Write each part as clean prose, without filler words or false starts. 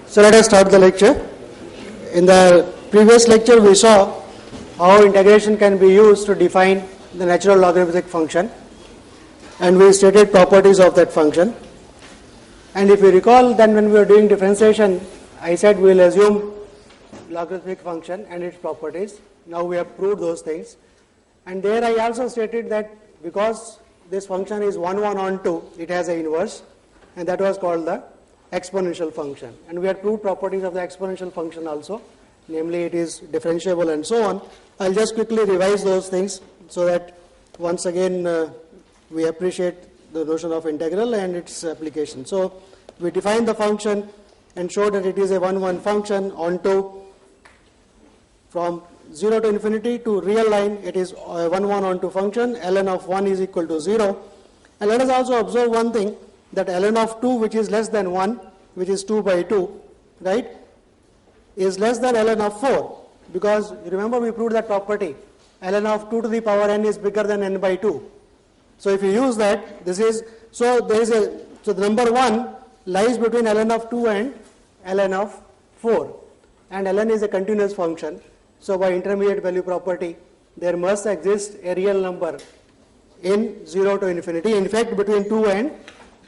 So let us start the lecture. In the previous lecture we saw how integration can be used to define the natural logarithmic function, and we stated properties of that function. And if you recall, then when we were doing differentiation, I said we will assume logarithmic function and its properties. Now we have proved those things. And there I also stated that because this function is 1, 1 on 2, it has an inverse, and that was called the exponential function. And we had proved properties of the exponential function also, namely it is differentiable and so on. I'll just quickly revise those things so that once again we appreciate the notion of integral and its application. So we define the function and show that it is a 1, 1 function onto from 0 to infinity to real line. It is a 1, 1 onto function. ln of 1 is equal to 0. And let us also observe one thing, that ln of 2, which is less than 1, which is 2 by 2, right, is less than ln of 4, because remember we proved that property, ln of 2 to the power n is bigger than n by 2. So if you use that, this is, so there is a, so the number 1 lies between ln of 2 and ln of 4, and ln is a continuous function. So by intermediate value property, there must exist a real number in 0 to infinity. In fact, between 2 and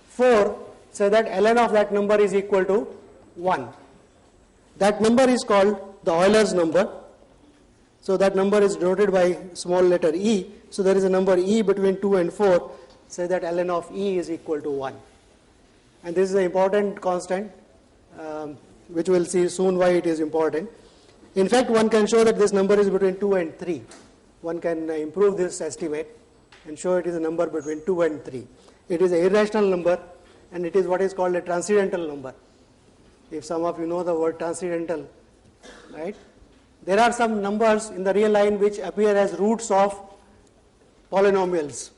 4, so that ln of that number is equal to 1. That number is called the Euler's number. So that number is denoted by small letter e. So there is a number e between 2 and 4, so that ln of e is equal to 1. And this is an important constant, which we will see soon why it is important. In fact, one can show that this number is between 2 and 3. One can improve this estimate and show it is a number between 2 and 3. It is an irrational number, and it is what is called a transcendental number. If some of you know the word transcendental, right? There are some numbers in the real line which appear as roots of polynomials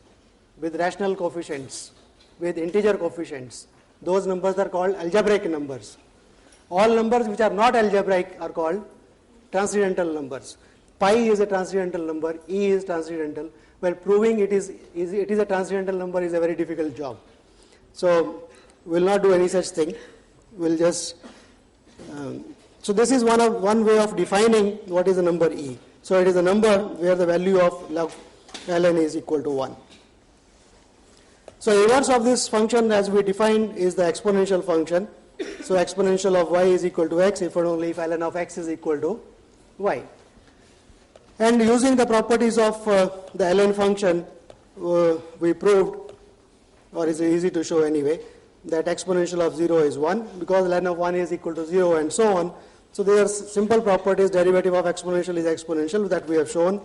with rational coefficients, with integer coefficients. Those numbers are called algebraic numbers. All numbers which are not algebraic are called transcendental numbers. Pi is a transcendental number, e is transcendental. Well, proving it is a transcendental number is a very difficult job. So we will not do any such thing. We will just so this is one way of defining what is the number e. So it is a number where the value of log ln is equal to 1. So inverse of this function, as we defined, is the exponential function. So exponential of y is equal to x if and only if ln of x is equal to y. And using the properties of the ln function, we proved, or is easy to show anyway, that exponential of 0 is 1 because ln of 1 is equal to 0 and so on. So there are simple properties. Derivative of exponential is exponential, that we have shown.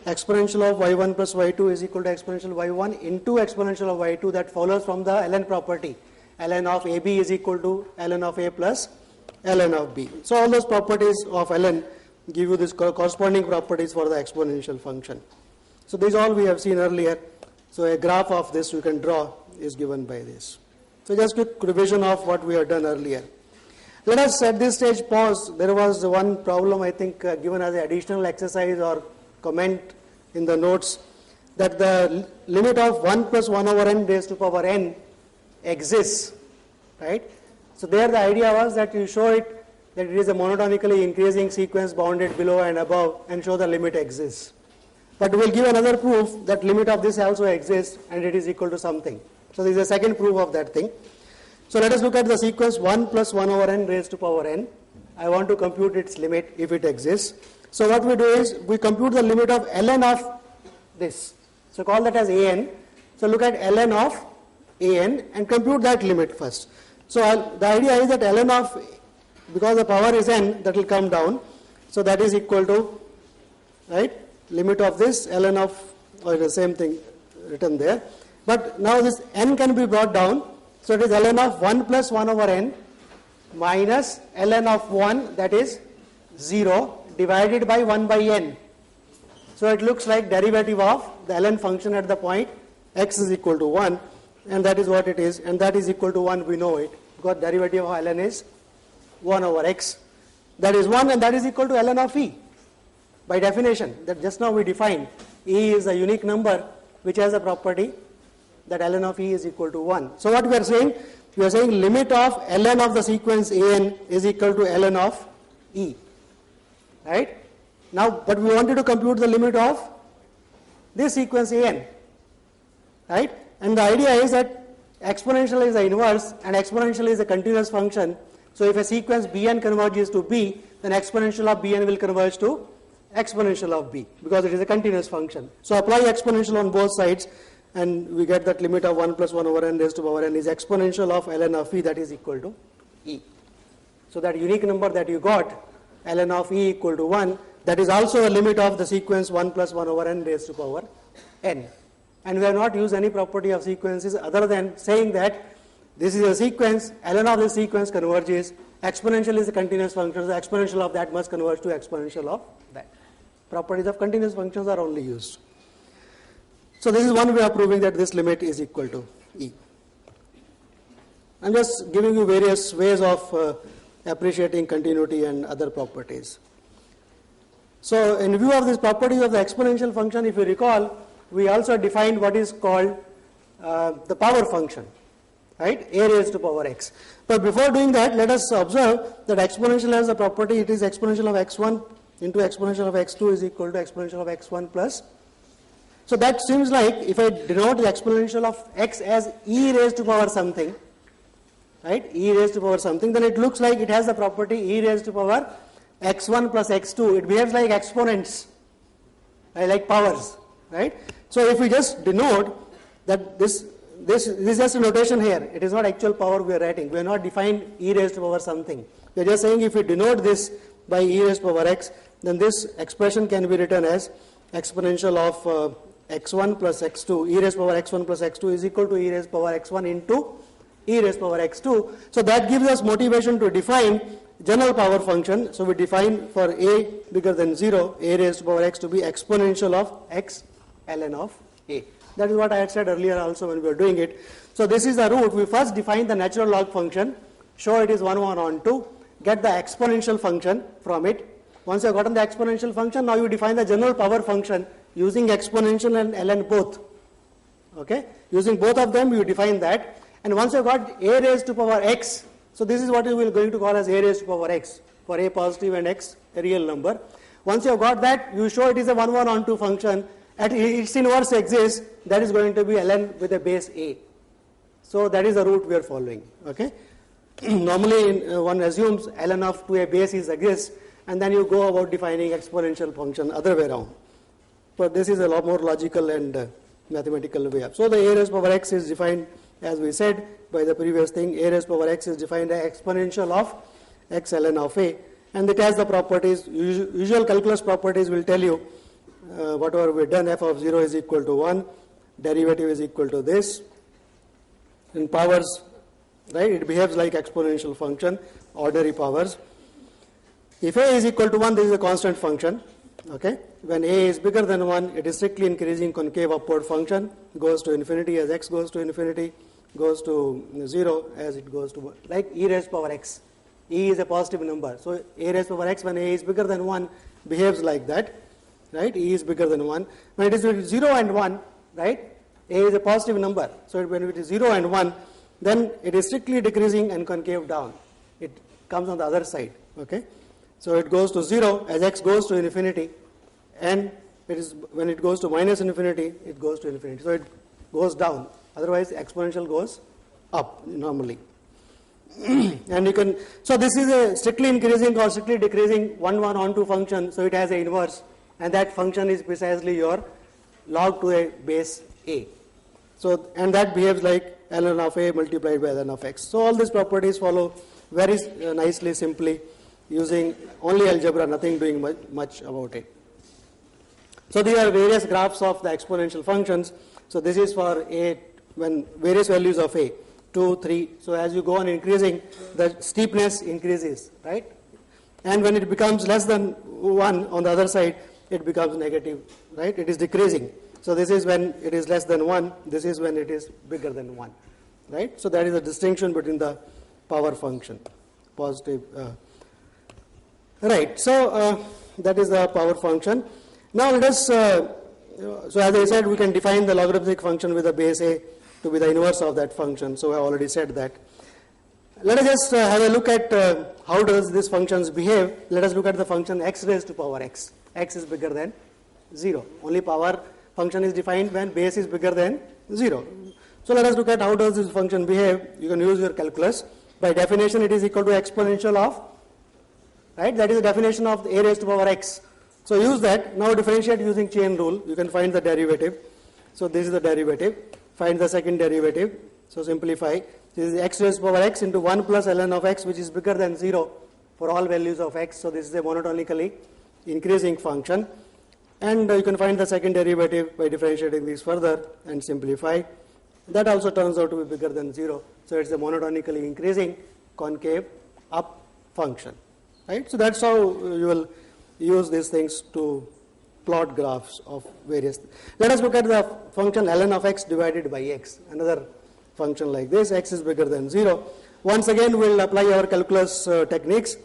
Exponential of y1 plus y2 is equal to exponential y1 into exponential of y2. That follows from the ln property. Ln of ab is equal to ln of a plus ln of b. So all those properties of ln give you this corresponding properties for the exponential function. So these all we have seen earlier. So a graph of this you can draw is given by this. So just quick revision of what we have done earlier. Let us at this stage pause. There was one problem I think given as an additional exercise or comment in the notes, that the limit of 1 plus 1 over n raised to power n exists, right? So there the idea was that you show it that it is a monotonically increasing sequence bounded below and above, and show the limit exists. But we will give another proof that limit of this also exists and it is equal to something. So this is a second proof of that thing. So let us look at the sequence 1 plus 1 over n raised to power n. I want to compute its limit if it exists. So what we do is we compute the limit of ln of this. So call that as an. So look at ln of an and compute that limit first. So the idea is that ln of, because the power is n, that will come down. So that is equal to, right, limit of this ln of, or the same thing written there. But now this n can be brought down. So it is ln of 1 plus 1 over n minus ln of 1, that is 0, divided by 1 by n. So it looks like derivative of the ln function at the point x is equal to 1, and that is what it is, and that is equal to 1, we know it, because derivative of ln is 1 over x. That is 1, and that is equal to ln of e. By definition, that just now we defined, e is a unique number which has a property that ln of e is equal to 1. So what we are saying, we are saying limit of ln of the sequence an is equal to ln of e, right? Now, but we wanted to compute the limit of this sequence an, right? And the idea is that exponential is the inverse and exponential is a continuous function. So if a sequence bn converges to b, then exponential of bn will converge to exponential of b because it is a continuous function. So apply exponential on both sides and we get that limit of 1 plus 1 over n raised to power n is exponential of ln of e, that is equal to e. So that unique number that you got, ln of e equal to 1, that is also a limit of the sequence 1 plus 1 over n raised to power n. And we have not used any property of sequences other than saying that this is a sequence, ln of this sequence converges, exponential is a continuous function, so exponential of that must converge to exponential of that. Properties of continuous functions are only used. So this is one way of proving that this limit is equal to e. I'm just giving you various ways of appreciating continuity and other properties. So in view of these properties of the exponential function, if you recall, we also defined what is called the power function, right? A raised to power x. But before doing that, let us observe that exponential has a property, it is exponential of x1 into exponential of x2 is equal to exponential of x1 plus. So that seems like if I denote the exponential of x as e raised to power something, right, e raised to power something, then it looks like it has the property e raised to power x1 plus x2. It behaves like exponents, right, like powers, right? So if we just denote that this is just a notation here, it is not actual power we are writing. We are not defined e raised to power something. We are just saying if we denote this by e raised to power x, then this expression can be written as exponential of x1 plus x2, e raised to power x1 plus x2 is equal to e raised to power x1 into e raised to power x2. So that gives us motivation to define general power function. So we define for a bigger than 0, a raised to power x to be exponential of x ln of a. That is what I had said earlier also when we were doing it. So this is the route. We first define the natural log function, show it is 1 1 on 2, get the exponential function from it. Once you have gotten the exponential function, now you define the general power function using exponential and ln both. Okay, using both of them you define that, and once you have got a raised to power x, so this is what we are going to call as a raised to power x for a positive and x a real number. Once you have got that, you show it is a 1 1 on 2 function, at its inverse exists, that is going to be ln with a base a. So that is the route we are following. Okay, normally one assumes ln of to a base is exists, and then you go about defining exponential function other way around. But this is a lot more logical and mathematical way up. So the a raised to power x is defined, as we said by the previous thing, a raised to power x is defined as exponential of x ln of a, and it has the properties, usual calculus properties will tell you whatever we done, f of 0 is equal to 1, derivative is equal to this, in powers, right, it behaves like exponential function, ordinary powers. If a is equal to 1, this is a constant function. Okay, when a is bigger than 1, it is strictly increasing concave upward function, goes to infinity as x goes to infinity, goes to 0 as it goes to, like e raised to power x. E is a positive number, so a raised to power x when a is bigger than 1 behaves like that, right? E is bigger than 1. When it is 0 and 1, right, a is a positive number, so when it is 0 and 1, then it is strictly decreasing and concave down. It comes on the other side. Okay, so it goes to 0 as x goes to infinity, and it is when it goes to minus infinity, it goes to infinity. So it goes down. Otherwise, exponential goes up normally. And you can, so this is a strictly increasing or strictly decreasing 1 1 on 2 function. So it has a inverse, and that function is precisely your log to a base a. So and that behaves like ln of a multiplied by ln of x. So all these properties follow very nicely, simply using only algebra, nothing doing much about it. So these are various graphs of the exponential functions. So this is for a when various values of a 2, 3. So as you go on increasing, the steepness increases, right? And when it becomes less than 1 on the other side, it becomes negative, right? It is decreasing. So this is when it is less than 1. This is when it is bigger than 1, right? So that is the distinction between the power function, positive. Right. So that is the power function. Now let us. So as I said, we can define the logarithmic function with a base a to be the inverse of that function. So I already said that. let us just have a look at how does these functions behave. Let us look at the function x raised to power x. X is bigger than 0. Only power function is defined when base is bigger than 0. So let us look at how does this function behave. You can use your calculus. By definition, it is equal to exponential of, right? That is the definition of a raised to power x. So use that. Now differentiate using chain rule. You can find the derivative. So this is the derivative. Find the second derivative. So simplify. This is x raised to power x into 1 plus ln of x, which is bigger than 0 for all values of x. So this is a monotonically increasing function. And you can find the second derivative by differentiating this further and simplify. That also turns out to be bigger than 0. So it's a monotonically increasing concave up function. Right? So that's how you will use these things to plot graphs of various. Let us look at the function ln of x divided by x. Another function like this, x is bigger than 0. Once again, we'll apply our calculus techniques,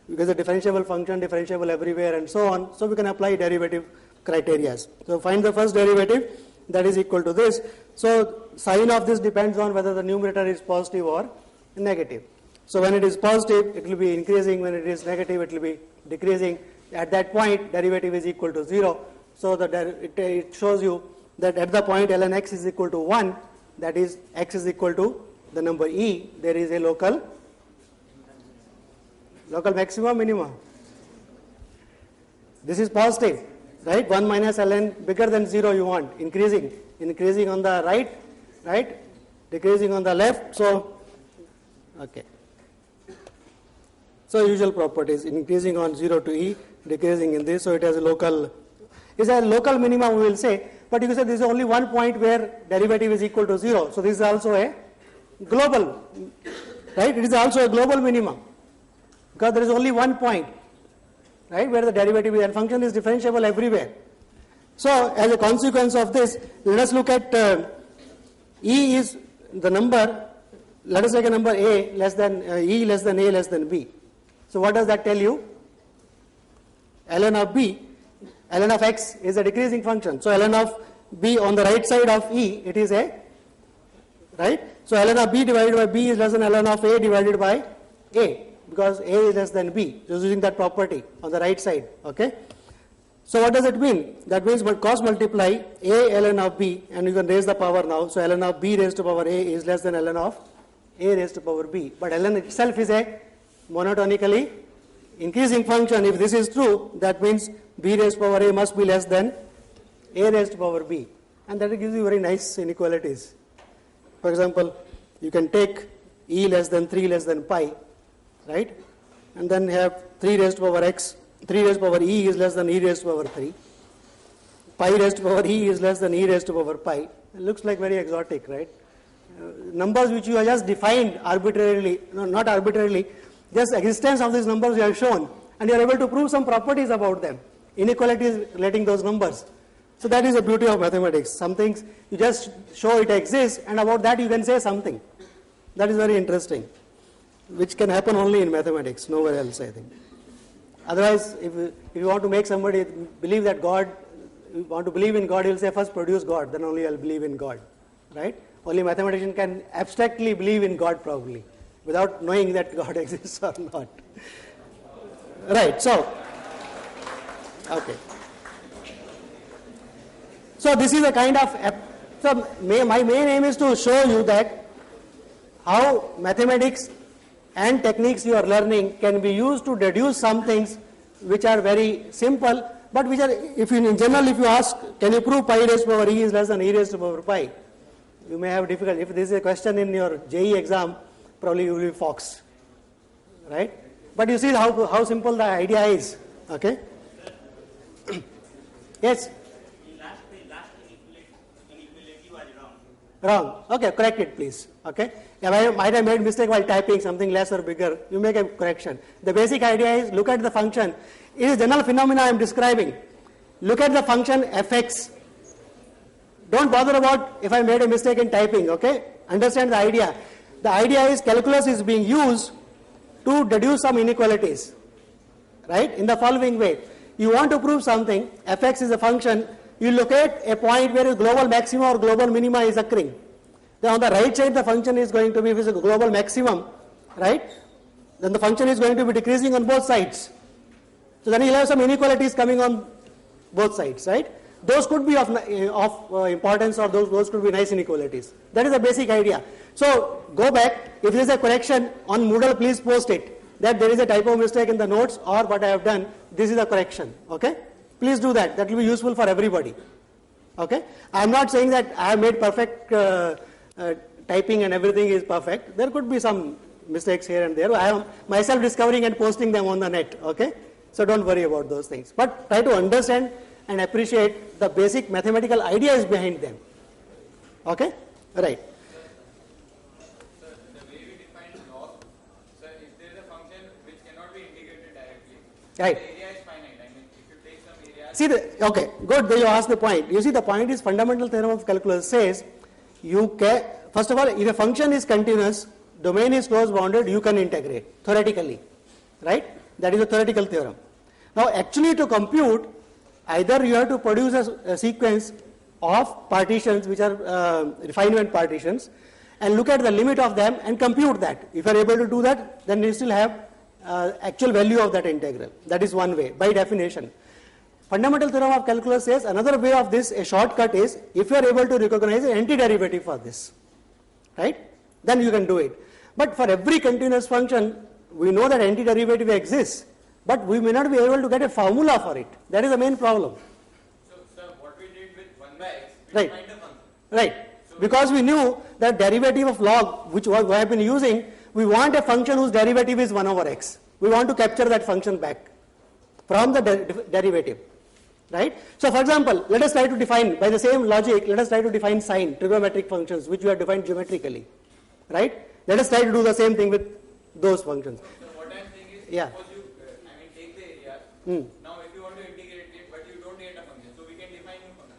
because the differentiable function, differentiable everywhere and so on. So we can apply derivative criteria. So find the first derivative, that is equal to this. So sign of this depends on whether the numerator is positive or negative. So when it is positive, it will be increasing. When it is negative, it will be decreasing. At that point, derivative is equal to 0. So it shows you that at the point ln x is equal to 1, that is x is equal to the number e, there is a local maximum, minimum. This is positive, right? 1 minus ln bigger than 0 you want, increasing on the right, decreasing on the left. So, okay. So usual properties, increasing on 0 to e, decreasing in this. So it has a local minimum, we will say. But you can say there is only one point where derivative is equal to 0. So this is also a global, right? It is also a global minimum, because there is only one point, right, where the derivative is, and function is differentiable everywhere. So as a consequence of this, let us look at e is the number. Let us take a number a less than e less than a less than b. So what does that tell you? Ln of x is a decreasing function. So ln of b on the right side of e, it is a, right? So ln of b divided by b is less than ln of a divided by a, because a is less than b. Just using that property on the right side. Okay. So what does it mean? That means cross multiply a ln of b, and you can raise the power now. So ln of b raised to power a is less than ln of a raised to power b. But ln itself is a monotonically increasing function. If this is true, that means b raised to power a must be less than a raised to power b, and that gives you very nice inequalities. For example, you can take e less than 3 less than pi, right, and then have 3 raised to power x, 3 raised to power e is less than e raised to power 3, pi raised to power e is less than e raised to power pi. It looks like very exotic, right? Numbers which you have just defined arbitrarily, no, not arbitrarily, just existence of these numbers you have shown, and you are able to prove some properties about them, inequalities relating those numbers. So that is the beauty of mathematics. Some things you just show it exists, and about that you can say something. That is very interesting, which can happen only in mathematics, nowhere else, I think. Otherwise, if you want to make somebody believe that God, you want to believe in God, he will say first produce God, then only I will believe in God, right? Only mathematician can abstractly believe in God probably, without knowing that God exists or not. Right, so, okay. So this is a kind of, so my main aim is to show you that how mathematics and techniques you are learning can be used to deduce some things which are very simple, but which are, if in general if you ask, can you prove pi raised to power e is less than e raised to power pi? You may have difficulty. If this is a question in your JEE exam, probably you will be foxed, right? But you see how simple the idea is, okay? Yes? Wrong. Okay, correct it please. Okay. If I might have made mistake while typing something less or bigger, you make a correction. The basic idea is look at the function. It is general phenomena I am describing. Look at the function fx. Don't bother about if I made a mistake in typing, okay? Understand the idea. The idea is calculus is being used to deduce some inequalities, right? In the following way. You want to prove something, fx is a function, you locate a point where a global maxima or global minima is occurring. Then on the right side the function is going to be, if it is a global maximum, right? Then the function is going to be decreasing on both sides. So then you'll have some inequalities coming on both sides, right? Those could be of importance, or those could be nice inequalities. That is the basic idea. So go back. If there is a correction on Moodle, please post it that there is a typo mistake in the notes, or what I have done, this is a correction. Okay? Please do that. That will be useful for everybody. Okay? I am not saying that I have made perfect typing and everything is perfect. There could be some mistakes here and there. I am myself discovering and posting them on the net. Okay? So don't worry about those things. But try to understand and appreciate the basic mathematical ideas behind them. Okay? Right. So the way we define log, so if there is a function which cannot be integrated directly, right, the area is finite. I mean, if you take some area. See, okay, good, you asked the point. You see, the point is fundamental theorem of calculus says, you can, first of all, if a function is continuous, domain is closed bounded, you can integrate, theoretically. Right? That is a theoretical theorem. Now, actually to compute, either you have to produce a sequence of partitions which are refinement partitions and look at the limit of them and compute that. If you are able to do that, then you still have actual value of that integral. That is one way, by definition. Fundamental theorem of calculus says another way of this, a shortcut is, if you are able to recognize an antiderivative for this, right, then you can do it. But for every continuous function, we know that antiderivative exists, but we may not be able to get a formula for it. That is the main problem. So, sir, what we did with 1 by x, we Right. defined a function. Right. Because we knew that derivative of log, which we have been using, we want a function whose derivative is 1 over x. We want to capture that function back from the derivative. Right? So, for example, let us try to define, by the same logic, let us try to define sine, trigonometric functions, which we have defined geometrically. Right? Let us try to do the same thing with those functions. So, what I am saying is, Yeah. suppose you, take the area. Now, if you want to integrate it, but you don't need a function, so we can define a function.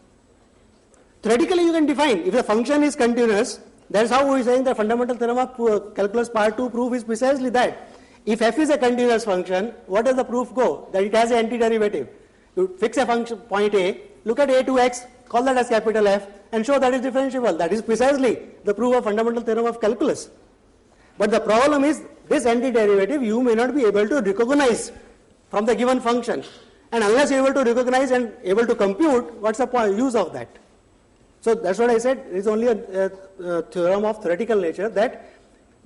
Theoretically, you can define. If the function is continuous, that is how we are saying the fundamental theorem of calculus part 2 proof is precisely that. If f is a continuous function, what does the proof go? That it has an antiderivative. You fix a function point A, look at a to x, call that as capital F, and show that is differentiable. That is precisely the proof of fundamental theorem of calculus. But the problem is, this antiderivative you may not be able to recognize from the given function. And unless you are able to recognize and able to compute, what's the use of that? So that's what I said, it is only a theorem of theoretical nature, that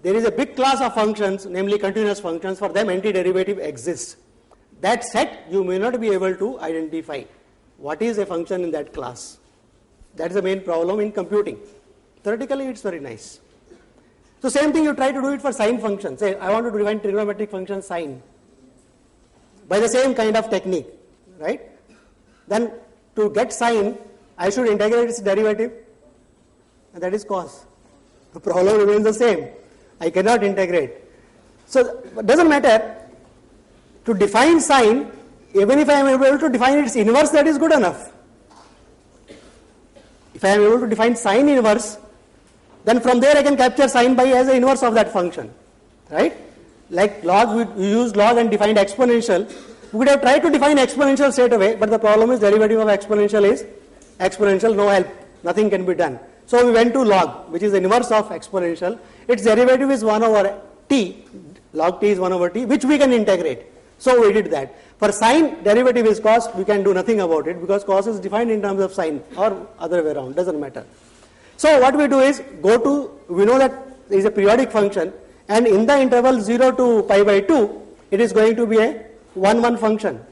there is a big class of functions, namely continuous functions, for them antiderivative exists. That set you may not be able to identify what is a function in that class. That is the main problem in computing. Theoretically it's very nice. So same thing you try to do it for sine functions. Say I want to define trigonometric function sine by the same kind of technique, right? Then to get sine, I should integrate its derivative, and that is cos. The problem remains the same. I cannot integrate. So it doesn't matter. To define sine, even if I am able to define its inverse, that is good enough. If I am able to define sine inverse, then from there I can capture sine by as the inverse of that function, right? Like log, we used log and defined exponential. We could have tried to define exponential straight away, but the problem is derivative of exponential is exponential, no help, nothing can be done. So we went to log, which is the inverse of exponential. Its derivative is 1 over t, log t is 1 over t, which we can integrate. So we did that. For sine, derivative is cos, we can do nothing about it because cos is defined in terms of sine or other way around, doesn't matter. So what we do is we know that there is a periodic function, and in the interval 0 to pi by 2, it is going to be a 1-1 function,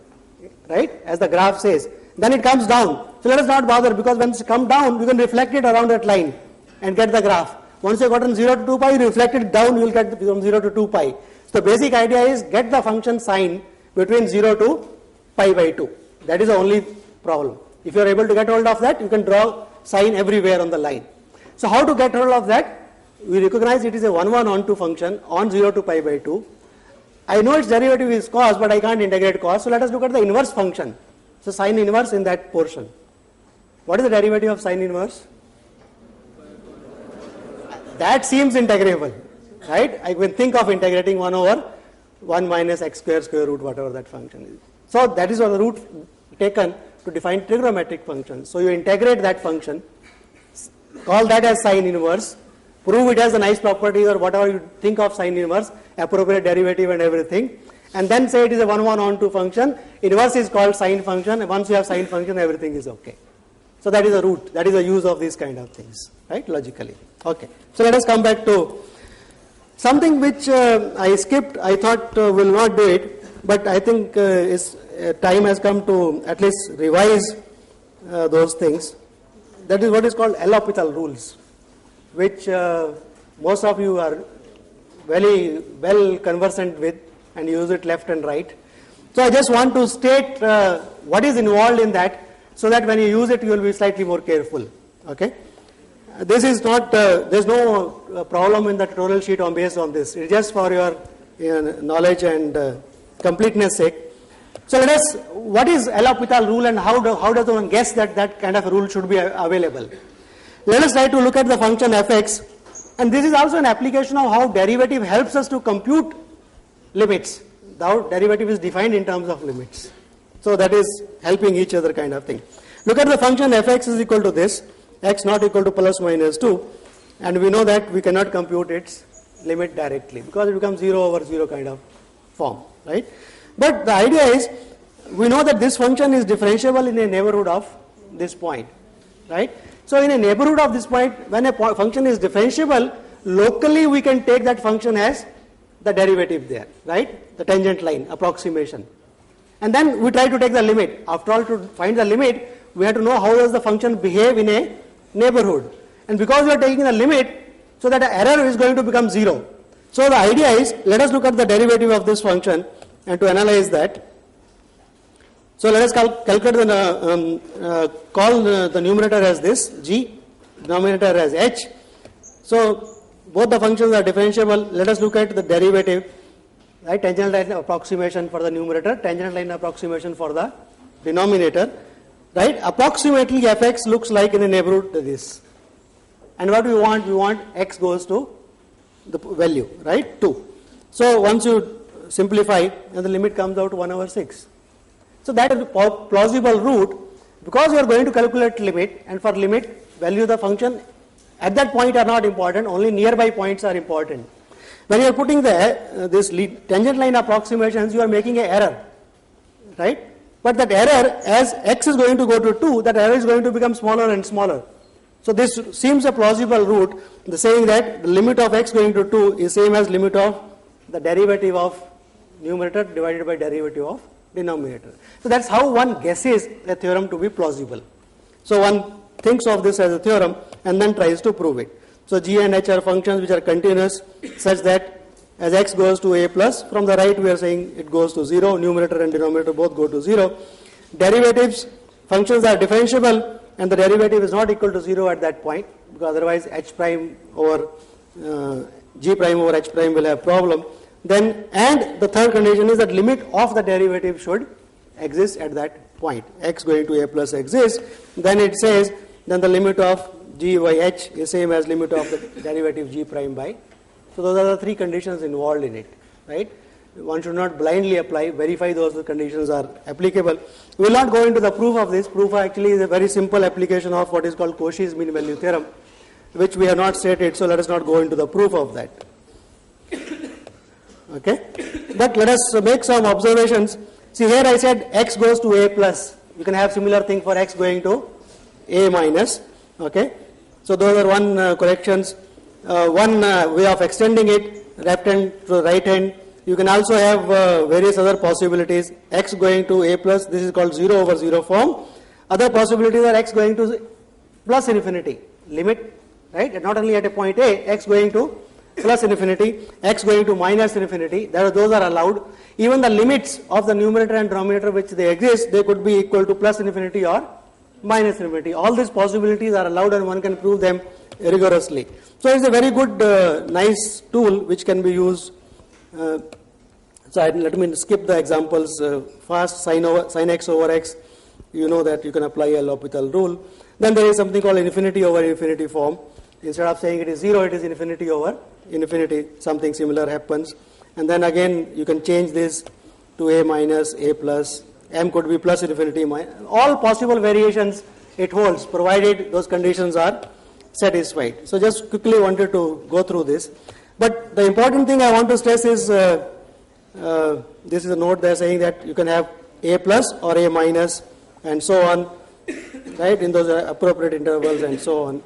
right, as the graph says. Then it comes down. So let us not bother, because when it comes down, you can reflect it around that line and get the graph. Once you have gotten 0 to 2 pi, you reflect it down, you will get from 0 to 2 pi. So the basic idea is get the function sine between 0 to pi by 2. That is the only problem. If you are able to get hold of that, you can draw sine everywhere on the line. So how to get hold of that? We recognize it is a 1-1 onto function on 0 to pi by 2. I know its derivative is cos, but I can't integrate cos. So let us look at the inverse function. So sine inverse in that portion. What is the derivative of sine inverse? That seems integrable, right? I can think of integrating 1 over 1 minus x square root, whatever that function is. So that is the root taken to define trigonometric functions. So you integrate that function, call that as sine inverse, prove it has the nice properties or whatever you think of sine inverse, appropriate derivative and everything, and then say it is a 1 1 on 2 function. Inverse is called sine function, and once you have sine function, everything is okay. So that is a root, that is the use of these kind of things, right, logically. Okay. So let us come back to something which I skipped. I thought will not do it, but I think time has come to at least revise those things. That is what is called L'Hopital rules, which most of you are very well conversant with and use it left and right. So I just want to state what is involved in that, so that when you use it, you will be slightly more careful. Okay. This is not, there is no problem in the tutorial sheet on based on this. It is just for your knowledge and completeness sake. So let us, what is L'Hopital rule and how does one guess that that kind of a rule should be available? Let us try to look at the function fx, and this is also an application of how derivative helps us to compute limits. The derivative is defined in terms of limits. So that is helping each other kind of thing. Look at the function fx is equal to this, x not equal to plus minus 2, and we know that we cannot compute its limit directly because it becomes 0 over 0 kind of form, right? But the idea is, we know that this function is differentiable in a neighborhood of this point, right? So in a neighborhood of this point, when a function is differentiable, locally we can take that function as the derivative there, right? The tangent line approximation. And then we try to take the limit. After all, to find the limit, we have to know how does the function behave in a neighborhood. And because we are taking the limit, so that the error is going to become 0. So the idea is, let us look at the derivative of this function and to analyze that. So let us calculate the, call the numerator as this, g, denominator as h. So both the functions are differentiable. Let us look at the derivative, right? Tangent line approximation for the numerator, tangent line approximation for the denominator, right? Approximately fx looks like in a neighborhood to this. And what we want? We want x goes to the value, right? 2. So once you simplify, and the limit comes out to 1 over 6. So that is a plausible route, because you are going to calculate limit, and for limit, value of the function at that point are not important, only nearby points are important. When you are putting this tangent line approximations, you are making an error, right? But that error, as x is going to go to 2, that error is going to become smaller and smaller. So this seems a plausible route, the saying that the limit of x going to 2 is same as limit of the derivative of numerator divided by derivative of denominator. So that's how one guesses a theorem to be plausible. So one thinks of this as a theorem and then tries to prove it. So g and h are functions which are continuous such that as x goes to a plus, from the right we are saying it goes to 0, numerator and denominator both go to 0. Derivatives, functions are differentiable and the derivative is not equal to 0 at that point, because otherwise h prime over g prime over h prime will have problem. Then, and the third condition is that limit of the derivative should exist at that point. X going to a plus exists, then it says then the limit of g by h is same as limit of the derivative g prime by. So those are the three conditions involved in it, right? One should not blindly apply, verify those conditions are applicable. We will not go into the proof of this. Proof actually is a very simple application of what is called Cauchy's mean value theorem, which we have not stated, so let us not go into the proof of that. Okay, but let us make some observations. See, here I said x goes to a plus. You can have similar thing for x going to a minus. Okay, so those are one corrections. One way of extending it, left hand to right hand. You can also have various other possibilities. X going to a plus, this is called 0 over 0 form. Other possibilities are x going to plus infinity, limit, right? And not only at a point a, x going to plus infinity, x going to minus infinity, those are allowed. Even the limits of the numerator and denominator which they exist, they could be equal to plus infinity or minus infinity. All these possibilities are allowed and one can prove them rigorously. So it's a very good, nice tool which can be used. Let me skip the examples fast. Sin x over x, you know that you can apply a L'Hopital rule. Then there is something called infinity over infinity form. Instead of saying it is 0, it is infinity over infinity. Something similar happens. And then again, you can change this to a minus, a plus. M could be plus infinity. All possible variations it holds, provided those conditions are satisfied. So just quickly wanted to go through this. But the important thing I want to stress is, this is a note there saying that you can have A plus or A minus and so on, right, in those appropriate intervals and so on.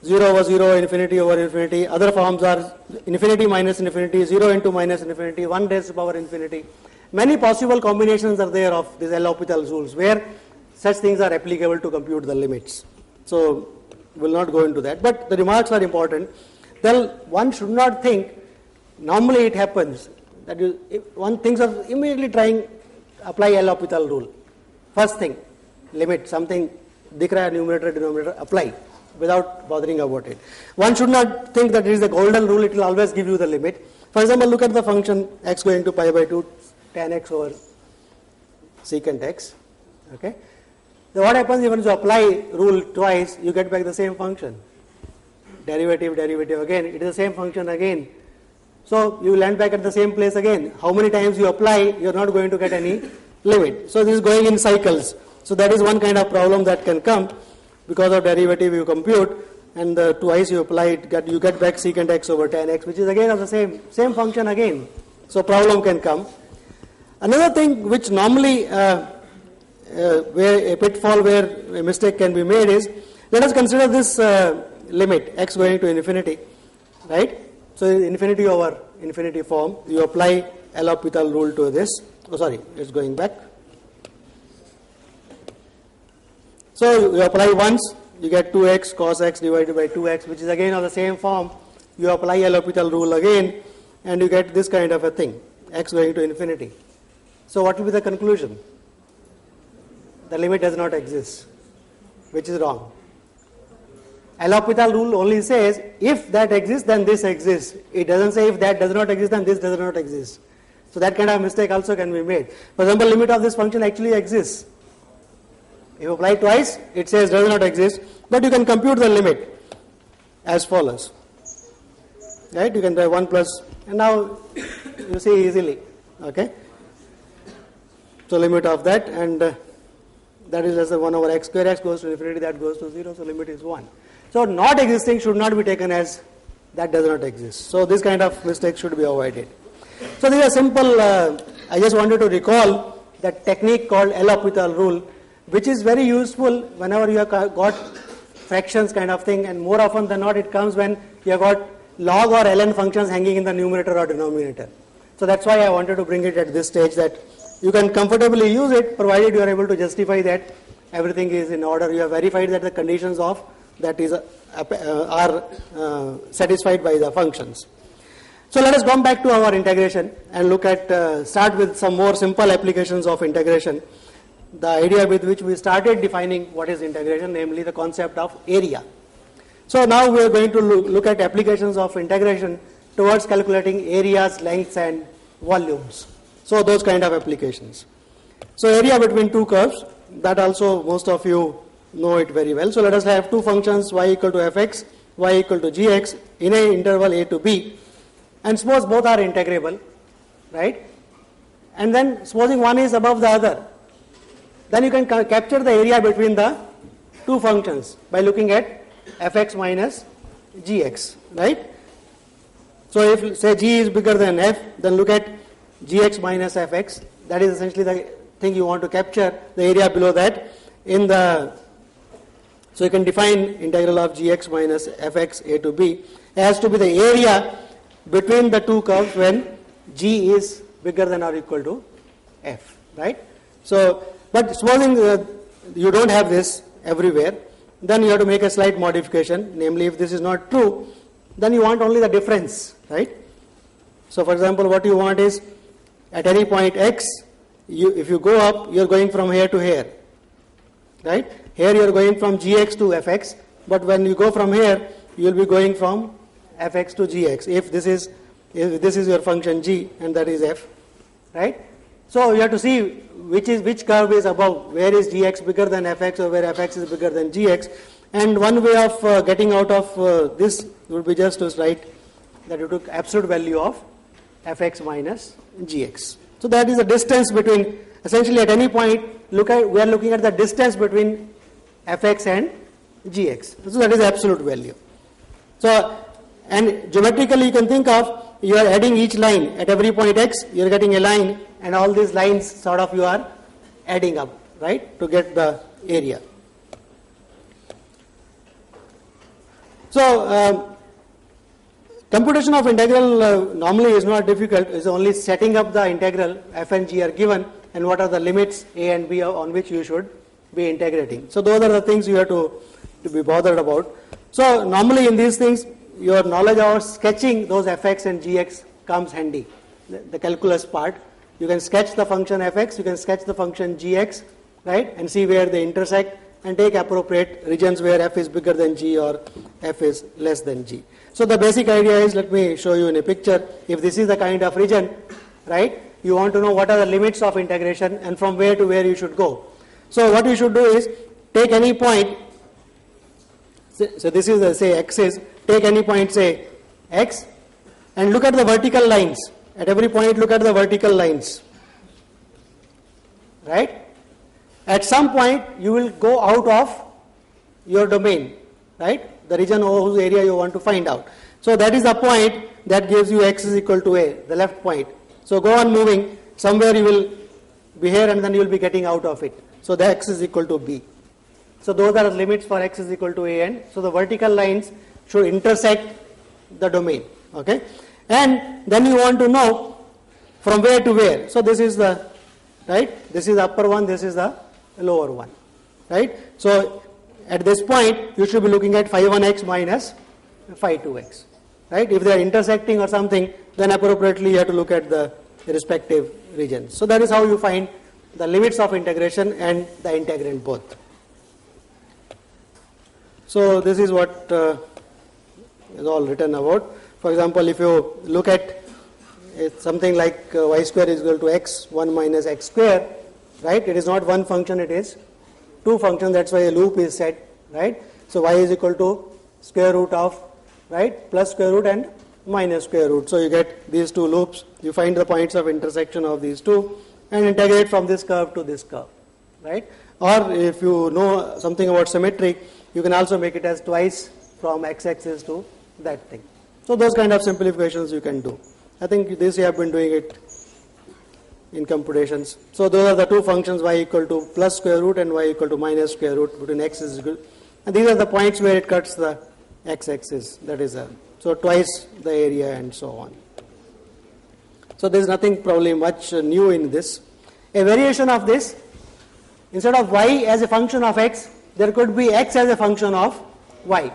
0 over 0, infinity over infinity. Other forms are infinity minus infinity, 0 into minus infinity, 1 raised to power infinity. Many possible combinations are there of these L'Hopital rules where such things are applicable to compute the limits. So we will not go into that. But the remarks are important. Then one should not think, normally it happens, that if one thinks of immediately trying apply L'Hopital rule. First thing, limit something, dikh raha hai, numerator, denominator, apply, without bothering about it. One should not think that it is the golden rule, it will always give you the limit. For example, look at the function x going to pi by 2 tan x over secant x. Okay. So what happens when you apply rule twice, you get back the same function. Derivative, derivative again, it is the same function again. So you land back at the same place again. How many times you apply, you are not going to get any limit. So this is going in cycles. So that is one kind of problem that can come. Because of derivative you compute, and twice you apply it, you get back secant x over tan x, which is again of the same function again. So problem can come. Another thing which normally where a pitfall where a mistake can be made is, let us consider this limit x going to infinity, right? So infinity over infinity form, you apply L'Hopital rule to this. Oh sorry, it's going back. So you apply once, you get 2x cos x divided by 2x, which is again of the same form. You apply L'Hopital rule again, and you get this kind of a thing, x going to infinity. So what will be the conclusion? The limit does not exist, which is wrong. L'Hopital rule only says if that exists, then this exists. It doesn't say if that does not exist, then this does not exist. So that kind of mistake also can be made. For example, limit of this function actually exists. If you apply twice, it says does not exist, but you can compute the limit as follows. Right? You can try 1 plus, and now you see easily. Okay? So limit of that, and that is less than 1 over x square, x goes to infinity, that goes to 0, so limit is 1. So not existing should not be taken as that does not exist. So this kind of mistake should be avoided. So these are simple, I just wanted to recall that technique called L'Hopital rule, which is very useful whenever you have got fractions kind of thing, and more often than not it comes when you have got log or ln functions hanging in the numerator or denominator. So that's why I wanted to bring it at this stage, that you can comfortably use it provided you are able to justify that everything is in order, you have verified that the conditions of that is are satisfied by the functions. So let us come back to our integration and look at, start with some more simple applications of integration. The idea with which we started defining what is integration, namely the concept of area. So now we are going to look at applications of integration towards calculating areas, lengths and volumes. So those kind of applications. So area between two curves, that also most of you know it very well. So let us have two functions, y equal to fx, y equal to gx in an interval a to b, and suppose both are integrable, right? And then supposing one is above the other, then you can capture the area between the two functions by looking at fx minus gx, right? So if say g is bigger than f, then look at gx minus fx. That is essentially the thing you want to capture, the area below that in the, so you can define integral of gx minus fx a to b as to be the area between the two curves when g is bigger than or equal to f, right? So, but supposing you don't have this everywhere, then you have to make a slight modification, namely if this is not true, then you want only the difference, right? So for example, what you want is at any point x, if you go up, you are going from here to here, right? Here you are going from gx to fx, but when you go from here, you will be going from fx to gx, if this is your function g and that is f, right? So you have to see which curve is above, where is gx bigger than fx or where fx is bigger than gx, and one way of getting out of this would be just to write that you took absolute value of fx minus gx. So that is the distance between, essentially at any point, we are looking at the distance between fx and gx. So that is absolute value. So, and geometrically you can think of, you are adding each line at every point x, you are getting a line, and all these lines sort of you are adding up, right, to get the area. So, computation of integral normally is not difficult, it is only setting up the integral. F and g are given, and what are the limits a and b on which you should be integrating. So those are the things you have to be bothered about. So normally in these things, your knowledge of sketching those fx and gx comes handy, the calculus part. You can sketch the function fx, you can sketch the function gx, right, and see where they intersect, and take appropriate regions where f is bigger than g or f is less than g. So the basic idea is, let me show you in a picture. If this is the kind of region, right, you want to know what are the limits of integration and from where to where you should go. So what you should do is take any point. So this is say x is, take any point, say x, and look at the vertical lines. At every point look at the vertical lines, right? At some point you will go out of your domain, right, the region whose area you want to find out. So that is the point that gives you x is equal to a, the left point. So go on moving, somewhere you will be here and then you will be getting out of it. So the x is equal to b. So those are limits for x is equal to a n. So the vertical lines should intersect the domain, okay? And then you want to know from where to where. So this is the, right, this is the upper one, this is the lower one, right? So at this point you should be looking at phi 1x minus phi 2x, right? If they are intersecting or something, then appropriately you have to look at the respective regions. So that is how you find the limits of integration and the integrand both. So this is what is all written about. For example, if you look at something like y square is equal to x 1 minus x square, right? It is not one function, it is two functions. That's why a loop is set, right? So y is equal to square root of, right, plus square root and minus square root. So you get these two loops. You find the points of intersection of these two and integrate from this curve to this curve, right? Or if you know something about symmetry, you can also make it as twice from x-axis to that thing. So those kind of simplifications you can do. I think this you have been doing it in computations. So those are the two functions, y equal to plus square root and y equal to minus square root between x is equal. And these are the points where it cuts the x-axis, that is so twice the area and so on. So there is nothing probably much new in this. A variation of this, instead of y as a function of x, there could be x as a function of y,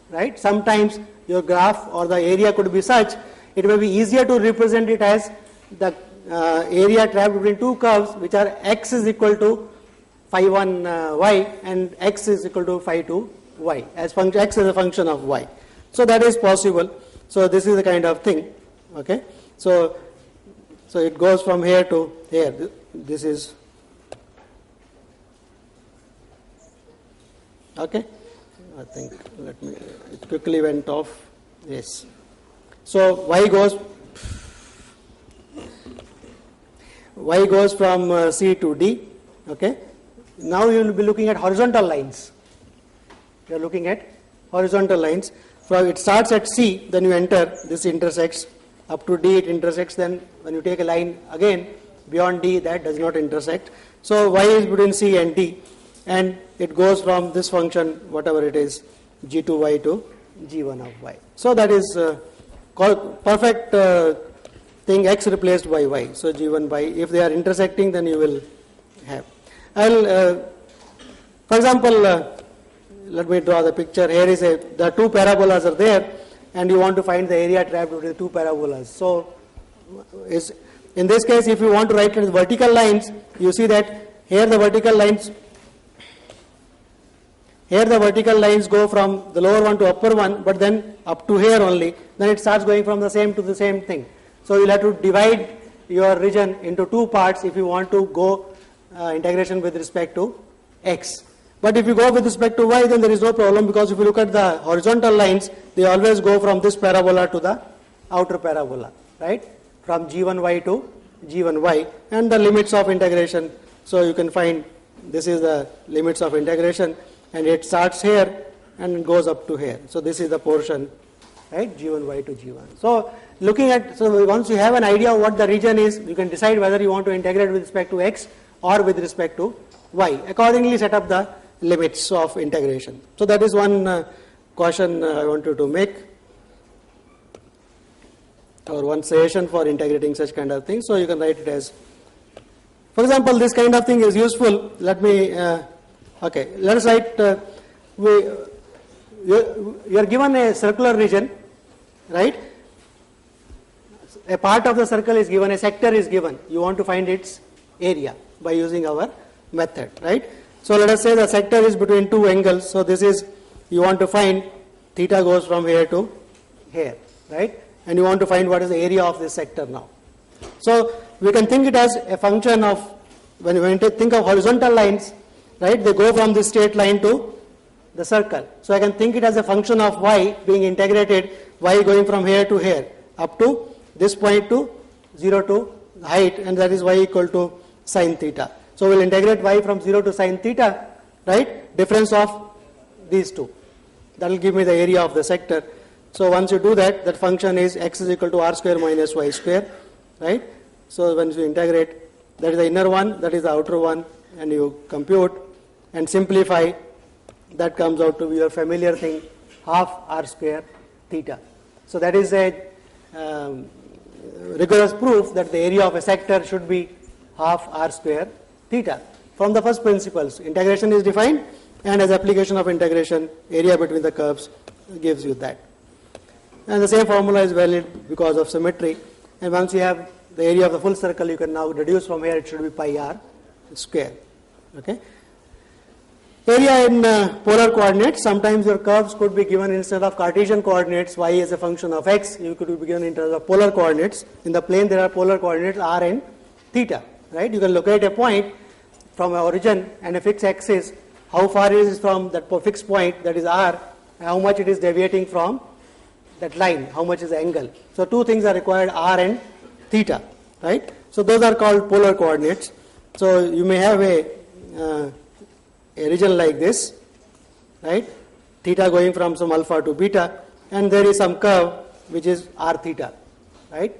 right? Sometimes your graph or the area could be such, it may be easier to represent it as the area trapped between two curves which are x is equal to phi 1 y and x is equal to phi 2 y, as x is a function of y. So that is possible. So this is the kind of thing, okay? So it goes from here to here. This is, okay? I think, let me, it quickly went off, yes. So y goes from C to D, okay? Now you will be looking at horizontal lines. You are looking at horizontal lines. From it starts at C, then you enter, this intersects, up to D it intersects, then when you take a line again, beyond D that does not intersect. So y is between C and D, and it goes from this function, whatever it is, g2y to g1 of y. So that is called perfect thing, x replaced by y. So g1 by, if they are intersecting, then you will have. For example, let me draw the picture. Here is the two parabolas are there, and you want to find the area trapped between the two parabolas. So in this case, if you want to write it as vertical lines, you see that here the vertical lines go from the lower one to upper one, but then up to here only. Then it starts going from the same to the same thing. So you'll have to divide your region into two parts if you want to go integration with respect to x. But if you go with respect to y, then there is no problem, because if you look at the horizontal lines, they always go from this parabola to the outer parabola, right? From g1y to g1y, and the limits of integration. So you can find this is the limits of integration, and it starts here and it goes up to here. So this is the portion, right, G1y to G1. So looking at, so once you have an idea of what the region is, you can decide whether you want to integrate with respect to x or with respect to y. Accordingly set up the limits of integration. So that is one caution I wanted to make, or one suggestion for integrating such kind of things. So you can write it as, for example, this kind of thing is useful. Let me, okay, let us write, you are given a circular region, right? A part of the circle is given, a sector is given. You want to find its area by using our method, right? So let us say the sector is between two angles. So this is, you want to find theta goes from here to here, right? And you want to find what is the area of this sector now. So we can think it as a function of, when you think of horizontal lines, right, they go from this straight line to the circle. So I can think it as a function of y being integrated, y going from here to here, up to this point to 0 to height, and that is y equal to sine theta. So we'll integrate y from 0 to sine theta, right, difference of these two. That will give me the area of the sector. So once you do that, that function is x is equal to r square minus y square, right? So when you integrate, that is the inner one, that is the outer one, and you compute and simplify, that comes out to be your familiar thing, half r square theta. So that is a rigorous proof that the area of a sector should be half r square theta. From the first principles, integration is defined, and as application of integration, area between the curves gives you that. And the same formula is valid because of symmetry. And once you have the area of the full circle, you can now reduce from here, it should be pi r square. Okay. Area in polar coordinates, sometimes your curves could be given instead of Cartesian coordinates, y is a function of x, you could be given in terms of polar coordinates. In the plane there are polar coordinates r and theta, right? You can locate a point from an origin and a fixed axis, how far it is from that fixed point, that is r, and how much it is deviating from that line, how much is the angle. So two things are required, r and theta, right? So those are called polar coordinates. So you may have a region like this, right? Theta going from some alpha to beta, and there is some curve which is r theta, right?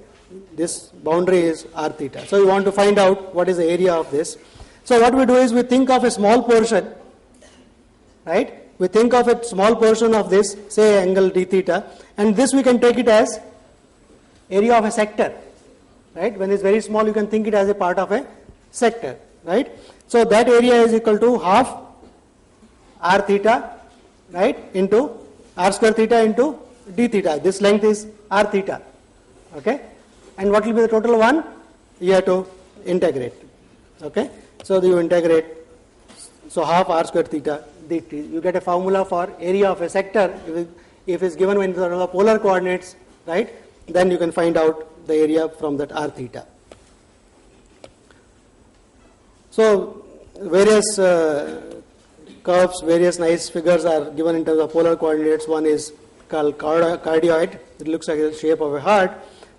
This boundary is r theta. So you want to find out what is the area of this. So what we do is we think of a small portion, right? We think of a small portion of this, say angle d theta, and this we can take it as area of a sector, right? When it's very small, you can think it as a part of a sector, right? So that area is equal to half r theta, right, into r square theta into d theta. This length is r theta, okay? And what will be the total one? You have to integrate, okay? So you integrate, so half r square theta dt. You get a formula for area of a sector. If it's given in the polar coordinates, right, then you can find out the area from that r theta. So various curves, various nice figures are given in terms of polar coordinates. One is called cardioid. It looks like the shape of a heart.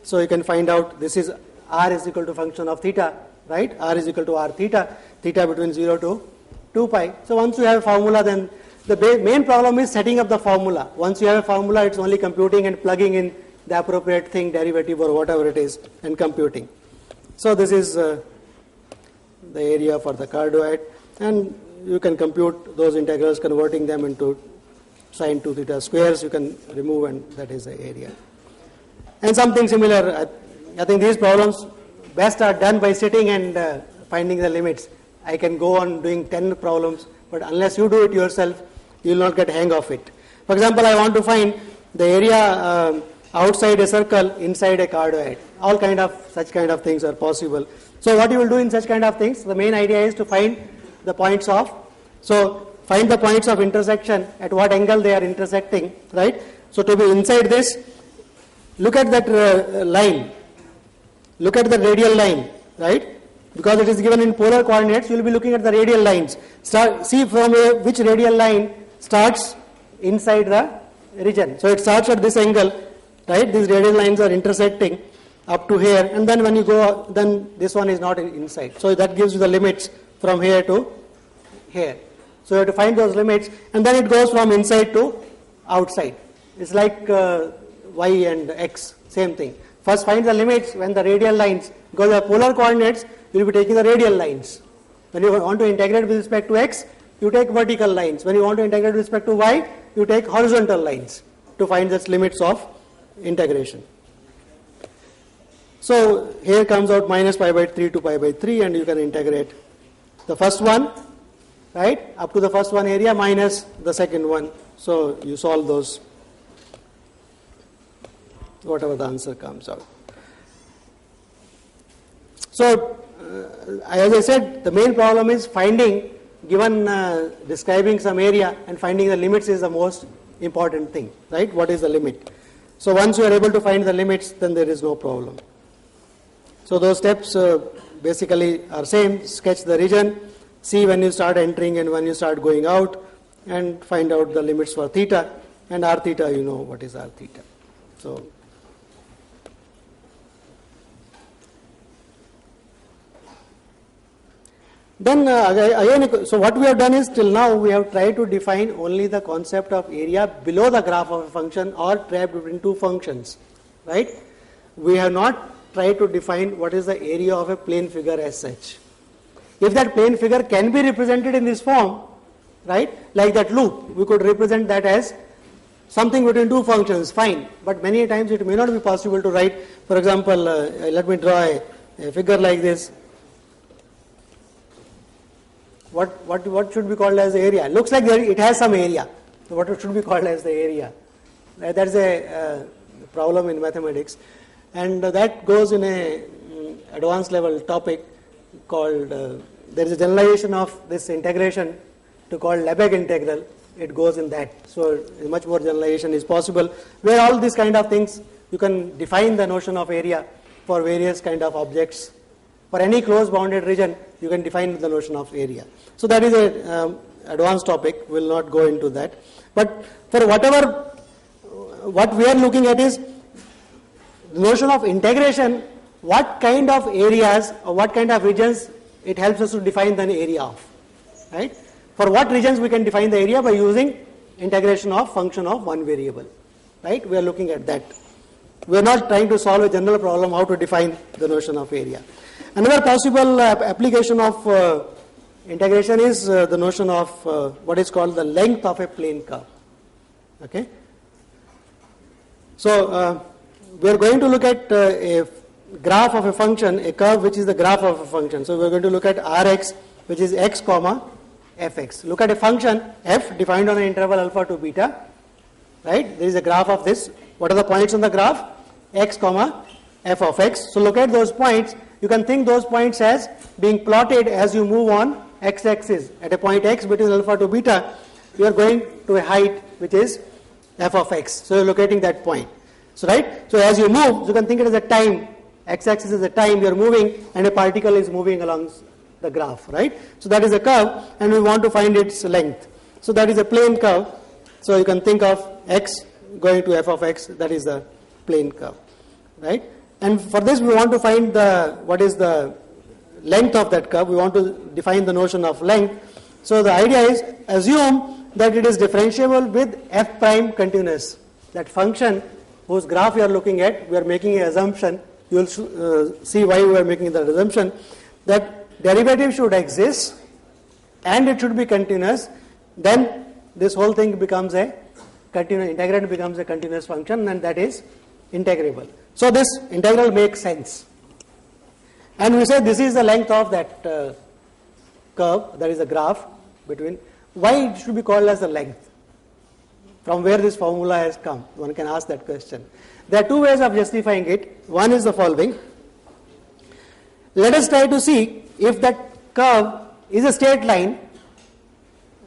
So you can find out this is r is equal to function of theta, right? R is equal to r theta, theta between 0 to 2 pi. So once you have a formula, then the main problem is setting up the formula. Once you have a formula, it's only computing and plugging in the appropriate thing, derivative or whatever it is, and computing. So this is the area for the cardioid, and you can compute those integrals, converting them into sine 2 theta squares. You can remove, and that is the area. And something similar, I think these problems best are done by sitting and finding the limits. I can go on doing 10 problems, but unless you do it yourself, you will not get hang of it. For example, I want to find the area outside a circle, inside a cardioid. All kind of such kind of things are possible. So what you will do in such kind of things, the main idea is to find the points of, so find the points of intersection, at what angle they are intersecting, right? So to be inside this, look at that line, look at the radial line, right? Because it is given in polar coordinates, you will be looking at the radial lines. See from which radial line starts inside the region. So it starts at this angle, right? These radial lines are intersecting up to here, and then when you go, then this one is not inside. So that gives you the limits from here to here. So you have to find those limits, and then it goes from inside to outside. It's like y and x, same thing. First find the limits when the radial lines, because the polar coordinates, you will be taking the radial lines. When you want to integrate with respect to x, you take vertical lines. When you want to integrate with respect to y, you take horizontal lines to find the limits of integration. So here comes out minus pi by 3 to pi by 3, and you can integrate the first one, right, up to the first one area minus the second one. So you solve those, whatever the answer comes out. So as I said, the main problem is finding, given describing some area and finding the limits is the most important thing, right? What is the limit? So once you are able to find the limits, then there is no problem. So those steps basically are same. Sketch the region, see when you start entering and when you start going out, and find out the limits for theta, and r theta, you know what is r theta. So then again, so what we have done is, till now we have tried to define only the concept of area below the graph of a function or trapped between two functions, right? We have not tried to define what is the area of a plane figure as such. If that plane figure can be represented in this form, right, like that loop, we could represent that as something between two functions, fine. But many times it may not be possible to write. For example, let me draw a figure like this. What should be called as the area? Looks like it has some area. So what should be called as the area? That's a problem in mathematics, and that goes in a advanced level topic called. There is a generalization of this integration to call Lebesgue integral. It goes in that. So much more generalization is possible, where all these kind of things you can define the notion of area for various kind of objects. For any closed bounded region, you can define the notion of area. So that is a advanced topic. We will not go into that. But for what we are looking at is the notion of integration. What kind of areas or what kind of regions it helps us to define the area of, right? For what regions we can define the area by using integration of function of one variable, right? We are looking at that. We are not trying to solve a general problem how to define the notion of area. Another possible application of integration is the notion of what is called the length of a plane curve. Okay. So we are going to look at a graph of a function, a curve which is the graph of a function. So we are going to look at Rx, which is x comma fx. Look at a function f defined on an interval alpha to beta, right? There is a graph of this. What are the points on the graph? X comma f of x. So look at those points. You can think those points as being plotted as you move on x-axis. At a point x between alpha to beta, you are going to a height which is f of x. So you are locating that point. So right. So as you move, you can think it as a time. X-axis is the time you are moving, and a particle is moving along the graph, right? So that is a curve, and we want to find its length. So that is a plane curve. So you can think of x going to f of x. That is the plane curve, right? And for this, we want to find what is the length of that curve. We want to define the notion of length. So the idea is, assume that it is differentiable with f prime continuous. That function whose graph you are looking at, we are making an assumption. You will see why we are making that assumption, that derivative should exist and it should be continuous. Then this whole thing becomes a continuous, integrand becomes a continuous function, and that is integrable. So this integral makes sense. And we say this is the length of that curve, that is the graph between. Why it should be called as the length? From where this formula has come? One can ask that question. There are two ways of justifying it. One is the following. Let us try to see if that curve is a straight line,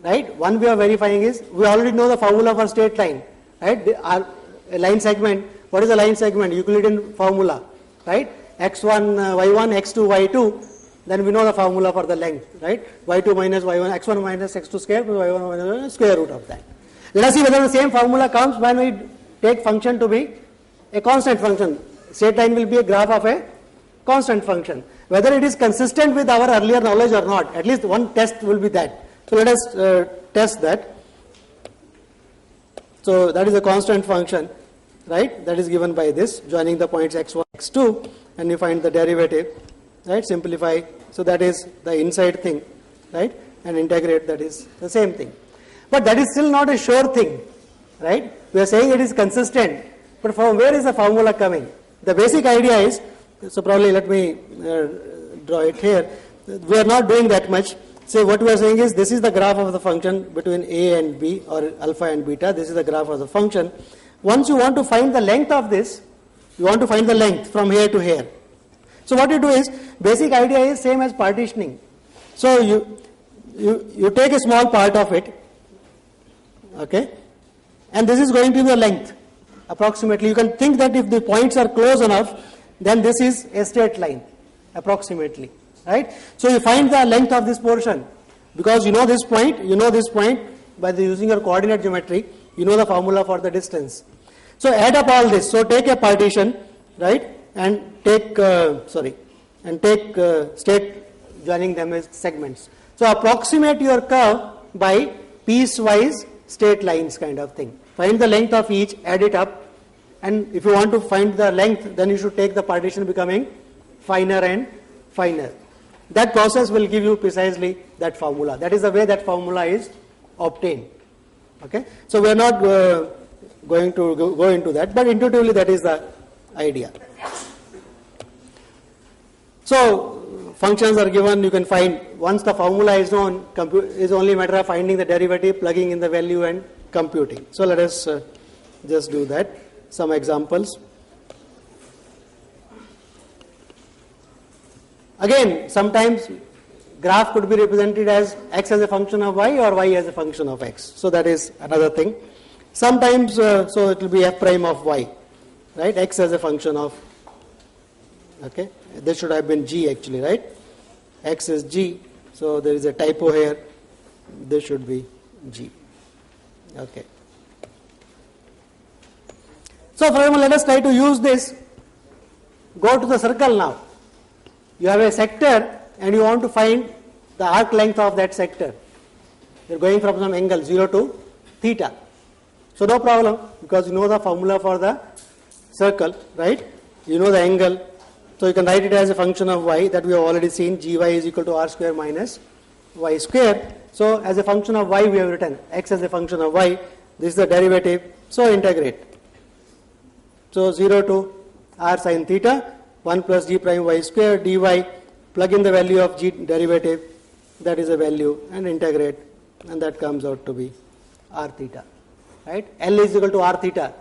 right? One way of verifying is, we already know the formula for straight line, right? A line segment. What is a line segment? Euclidean formula, right? x1, y1, x2, y2. Then we know the formula for the length, right? y2 minus y1, x1 minus x2 square plus y1 minus square root of that. Let us see whether the same formula comes when we take function to be a constant function. Straight line will be a graph of a constant function. Whether it is consistent with our earlier knowledge or not, at least one test will be that. So let us test that. So that is a constant function, right? That is given by this, joining the points x1, x2, and you find the derivative, right? Simplify. So that is the inside thing, right? And integrate, that is the same thing. But that is still not a sure thing, right? We are saying it is consistent, but from where is the formula coming? The basic idea is, so probably let me draw it here. We are not doing that much. So what we are saying is, this is the graph of the function between a and b, or alpha and beta. This is the graph of the function. Once you want to find the length of this, you want to find the length from here to here. So what you do is, basic idea is same as partitioning. So you take a small part of it, okay, and this is going to be the length, approximately. You can think that if the points are close enough, then this is a straight line, approximately, right? So you find the length of this portion, because you know this point, by using your coordinate geometry, you know the formula for the distance. So add up all this. So take a partition, right, and take straight joining them as segments. So approximate your curve by piecewise straight lines kind of thing. Find the length of each, add it up, and if you want to find the length, then you should take the partition becoming finer and finer. That process will give you precisely that formula. That is the way that formula is obtained. Okay, so we are not going to go into that, but intuitively that is the idea. So functions are given, you can find, once the formula is known, is only a matter of finding the derivative, plugging in the value and computing. So let us just do that. Some examples. Again, sometimes graph could be represented as x as a function of y or y as a function of x. So that is another thing. Sometimes, so it will be f prime of y, right? X as a function of, okay, this should have been g actually, right? X is g, so there is a typo here. This should be g. Okay. So for example, let us try to use this. Go to the circle now. You have a sector and you want to find the arc length of that sector. You are going from some angle 0 to theta. So no problem, because you know the formula for the circle, right? You know the angle. So you can write it as a function of y, that we have already seen. Gy is equal to r square minus y square. So as a function of y we have written x as a function of y. This is the derivative. So integrate. So 0 to r sin theta, 1 plus g prime y square dy, plug in the value of g derivative, that is a value, and integrate, and that comes out to be r theta, right? L is equal to r theta,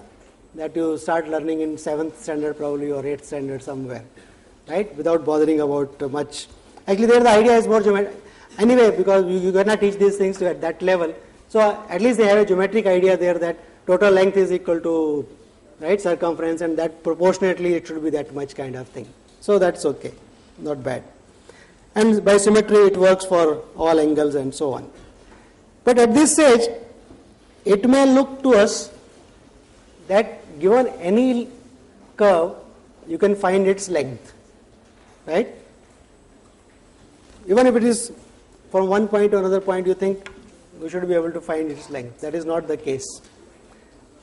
that you start learning in 7th standard probably, or 8th standard somewhere, right? Without bothering about much. Actually there the idea is more geometric. Anyway, because you cannot teach these things at that level, so at least they have a geometric idea there that total length is equal to, right, circumference, and that proportionately it should be that much kind of thing. So that's okay, not bad. And by symmetry it works for all angles and so on. But at this stage, it may look to us that given any curve, you can find its length, right? Even if it is from one point to another point, you think we should be able to find its length. That is not the case.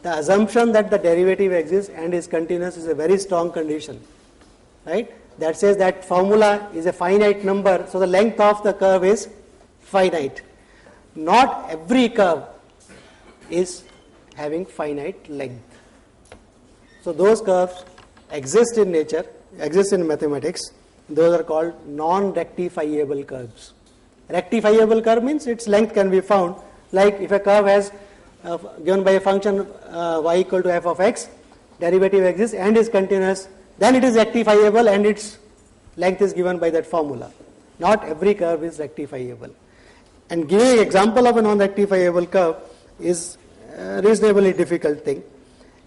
The assumption that the derivative exists and is continuous is a very strong condition, right? That says that formula is a finite number, so the length of the curve is finite. Not every curve is having finite length. So those curves exist in nature, exist in mathematics. Those are called non-rectifiable curves. Rectifiable curve means its length can be found. Like if a curve has given by a function y equal to f of x, derivative exists and is continuous, then it is rectifiable and its length is given by that formula. Not every curve is rectifiable. And giving an example of a non-rectifiable curve is a reasonably difficult thing.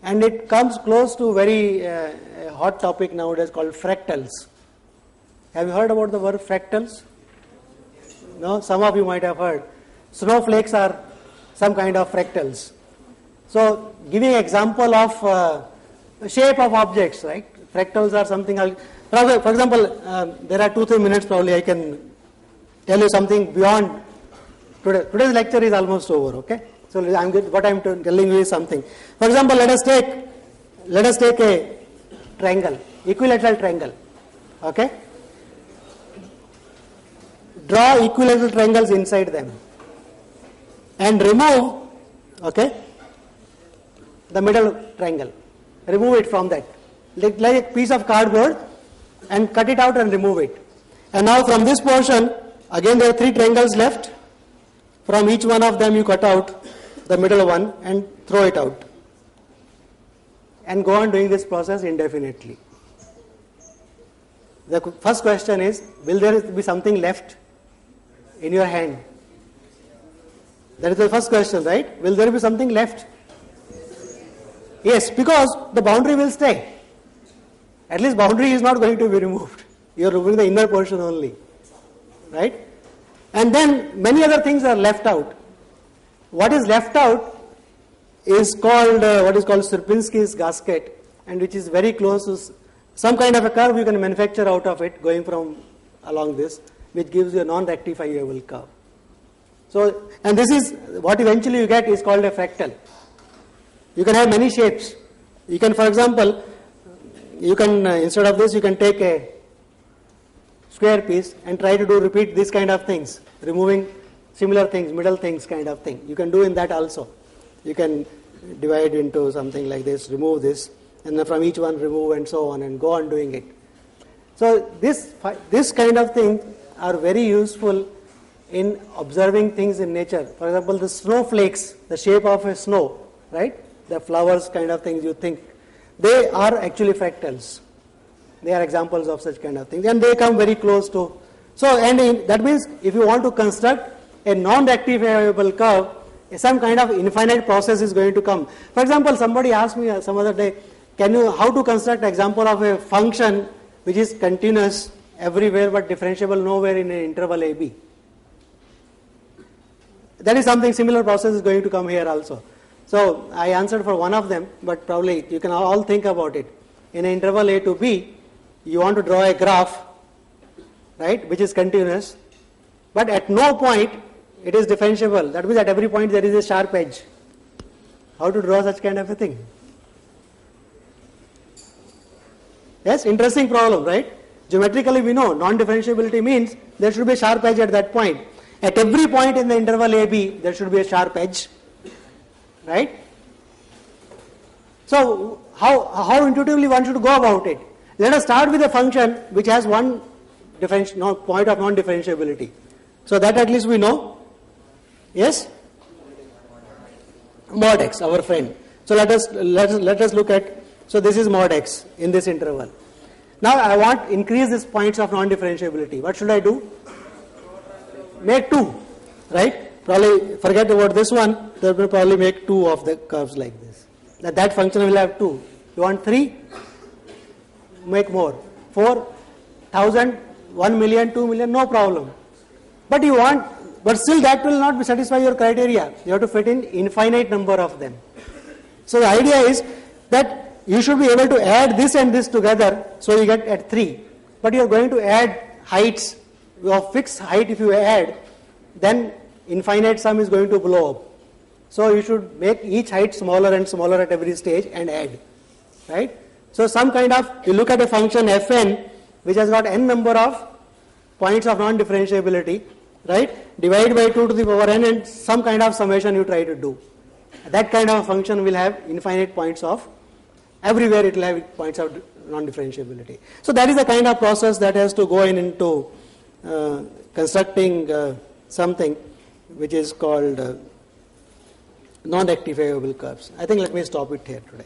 And it comes close to very hot topic nowadays called fractals. Have you heard about the word fractals? No? Some of you might have heard. Snowflakes are some kind of fractals. So giving example of shape of objects, right? Fractals are something else. For example, there are 2-3 minutes probably I can tell you something beyond Today's lecture is almost over, okay? So what I'm telling you is something. For example, let us take a triangle, equilateral triangle, okay? Draw equilateral triangles inside them and remove, okay, the middle triangle. Remove it from that. Like a piece of cardboard and cut it out and remove it. And now from this portion, again there are 3 triangles left. From each one of them you cut out the middle one and throw it out. And go on doing this process indefinitely. The first question is, will there be something left in your hand? That is the first question, right? Will there be something left? Yes, because the boundary will stay. At least boundary is not going to be removed. You are removing the inner portion only, right? And then many other things are left out. What is left out is called what is called Sierpinski's gasket, and which is very close to some kind of a curve you can manufacture out of it, going from along this, which gives you a non-rectifiable curve. So, and this is what eventually you get is called a fractal. You can have many shapes. You can, for example, you can instead of this you can take a square piece and try to repeat this kind of things, removing similar things, middle things kind of thing. You can do in that also. You can divide into something like this, remove this, and then from each one remove and so on, and go on doing it. So this kind of thing are very useful in observing things in nature. For example, the snowflakes, the shape of a snow, right? The flowers kind of things you think, they are actually fractals. They are examples of such kind of things, and they come very close to. So, and that means if you want to construct a non-rectifiable curve, some kind of infinite process is going to come. For example, somebody asked me some other day, how to construct an example of a function which is continuous everywhere but differentiable nowhere in an interval AB. That is something similar process is going to come here also. So I answered for one of them, but probably you can all think about it. In an interval A to B, you want to draw a graph, right, which is continuous, but at no point it is differentiable. That means at every point there is a sharp edge. How to draw such kind of a thing? Yes, interesting problem, right? Geometrically we know non-differentiability means there should be a sharp edge at that point. At every point in the interval AB, there should be a sharp edge, right? So how intuitively one should go about it? Let us start with a function which has one point of non-differentiability. So that at least we know. Yes? Mod x, our friend. So let us look at, so this is mod x in this interval. Now I want increase these points of non-differentiability. What should I do? Make 2, right? Probably forget about this one. There will probably make 2 of the curves like this. That function will have 2. You want 3? Make more. 4, 1,000, 1 million, 2 million, no problem. But still that will not satisfy your criteria. You have to fit in infinite number of them. So the idea is that you should be able to add this and this together, so you get at 3. But you are going to add heights, of fixed height if you add, then infinite sum is going to blow up. So you should make each height smaller and smaller at every stage and add, right? So some kind of, you look at a function fn which has got n number of points of non-differentiability, right? Divide by 2 to the power n and some kind of summation you try to do. That kind of function will have infinite points of, everywhere it will have points of non-differentiability. So that is the kind of process that has to go into constructing something which is called non-rectifiable curves. I think let me stop it here today.